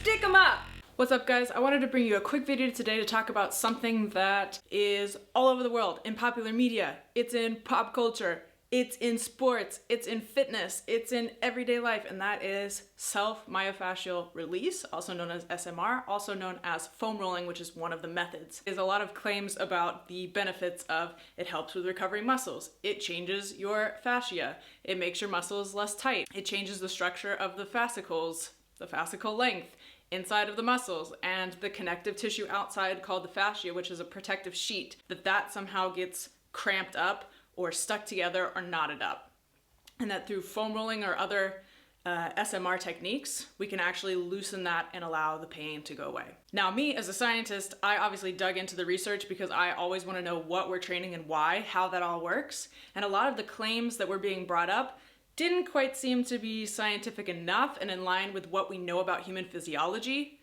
Stick 'em up! What's up, guys? I wanted to bring you a quick video today to talk about something that is all over the world, in popular media, it's in pop culture, it's in sports, it's in fitness, it's in everyday life, and that is self-myofascial release, also known as SMR, also known as foam rolling, which is one of the methods. There's a lot of claims about the benefits of it helps with recovering muscles, it changes your fascia, it makes your muscles less tight, it changes the structure of the fascicles, the fascicle length, inside of the muscles, and the connective tissue outside called the fascia, which is a protective sheet, that somehow gets cramped up or stuck together or knotted up. And that through foam rolling or other SMR techniques, we can actually loosen that and allow the pain to go away. Now, me as a scientist, I obviously dug into the research because I always want to know what we're training and why, how that all works. And a lot of the claims that were being brought up didn't quite seem to be scientific enough and in line with what we know about human physiology,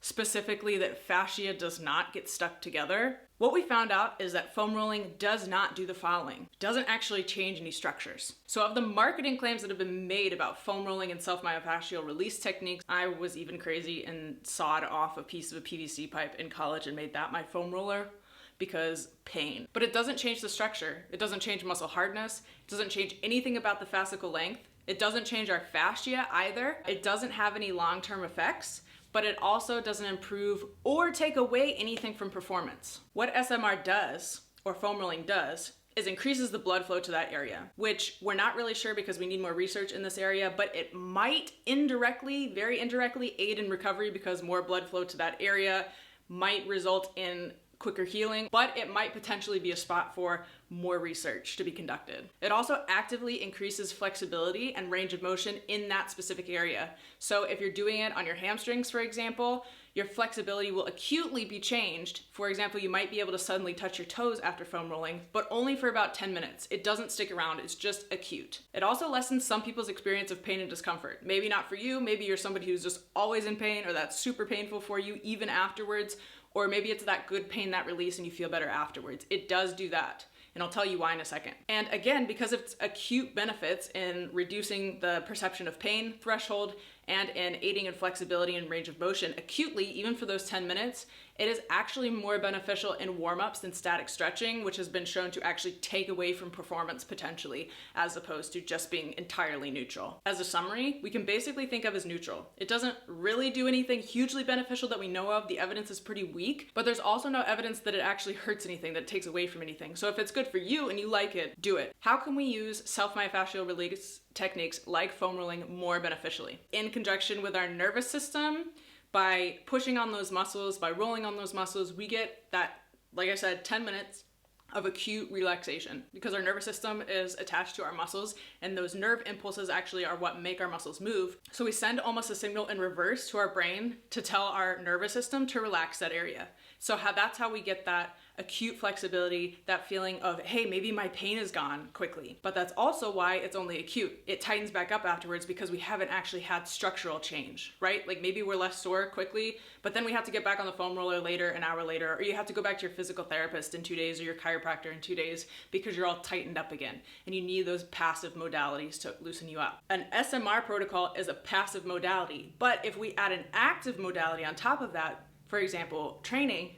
specifically that fascia does not get stuck together. What we found out is that foam rolling does not do the following. It doesn't actually change any structures. So of the marketing claims that have been made about foam rolling and self-myofascial release techniques, I was even crazy and sawed off a piece of a PVC pipe in college and made that my foam roller because pain. But it doesn't change the structure. It doesn't change muscle hardness. It doesn't change anything about the fascicle length. It doesn't change our fascia either. It doesn't have any long-term effects, but it also doesn't improve or take away anything from performance. What SMR does, or foam rolling does, is increases the blood flow to that area, which we're not really sure because we need more research in this area, but it might indirectly, very indirectly, aid in recovery because more blood flow to that area might result in quicker healing, but it might potentially be a spot for more research to be conducted. It also actively increases flexibility and range of motion in that specific area. So if you're doing it on your hamstrings, for example, your flexibility will acutely be changed. For example, you might be able to suddenly touch your toes after foam rolling, but only for about 10 minutes. It doesn't stick around, it's just acute. It also lessens some people's experience of pain and discomfort. Maybe not for you, maybe you're somebody who's just always in pain or that's super painful for you even afterwards, or maybe it's that good pain, that release, and you feel better afterwards. It does do that, and I'll tell you why in a second. And again, because of its acute benefits in reducing the perception of pain threshold and in aiding in flexibility and range of motion acutely, even for those 10 minutes, it is actually more beneficial in warm-ups than static stretching, which has been shown to actually take away from performance potentially, as opposed to just being entirely neutral. As a summary, we can basically think of as neutral. It doesn't really do anything hugely beneficial that we know of. The evidence is pretty weak, but there's also no evidence that it actually hurts anything, that it takes away from anything. So if it's good for you and you like it, do it. How can we use self-myofascial release techniques like foam rolling more beneficially? In conjunction with our nervous system, by pushing on those muscles, by rolling on those muscles, we get that, like I said, 10 minutes of acute relaxation because our nervous system is attached to our muscles and those nerve impulses actually are what make our muscles move. So we send almost a signal in reverse to our brain to tell our nervous system to relax that area. So that's how we get that acute flexibility, that feeling of, hey, maybe my pain is gone quickly. But that's also why it's only acute. It tightens back up afterwards because we haven't actually had structural change, right? Like maybe we're less sore quickly, but then we have to get back on the foam roller later, an hour later, or you have to go back to your physical therapist in 2 days or your chiropractor in 2 days because you're all tightened up again. And you need those passive modalities to loosen you up. An SMR protocol is a passive modality, but if we add an active modality on top of that, for example, training,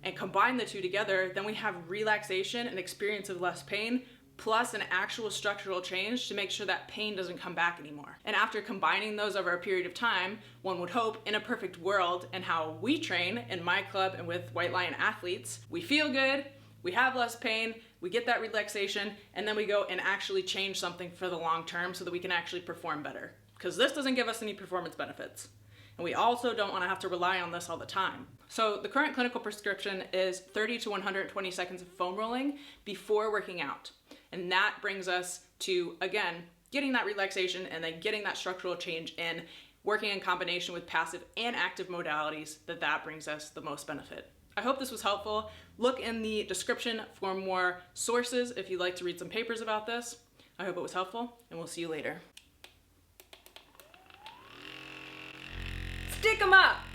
and combine the two together, then we have relaxation and experience of less pain, plus an actual structural change to make sure that pain doesn't come back anymore. And after combining those over a period of time, one would hope in a perfect world and how we train in my club and with White Lion athletes, we feel good, we have less pain, we get that relaxation, and then we go and actually change something for the long term so that we can actually perform better. Because this doesn't give us any performance benefits. And we also don't want to have to rely on this all the time. So the current clinical prescription is 30 to 120 seconds of foam rolling before working out. And that brings us to, again, getting that relaxation and then getting that structural change in, working in combination with passive and active modalities, that brings us the most benefit. I hope this was helpful. Look in the description for more sources if you'd like to read some papers about this. I hope it was helpful, and we'll see you later. Stick 'em up!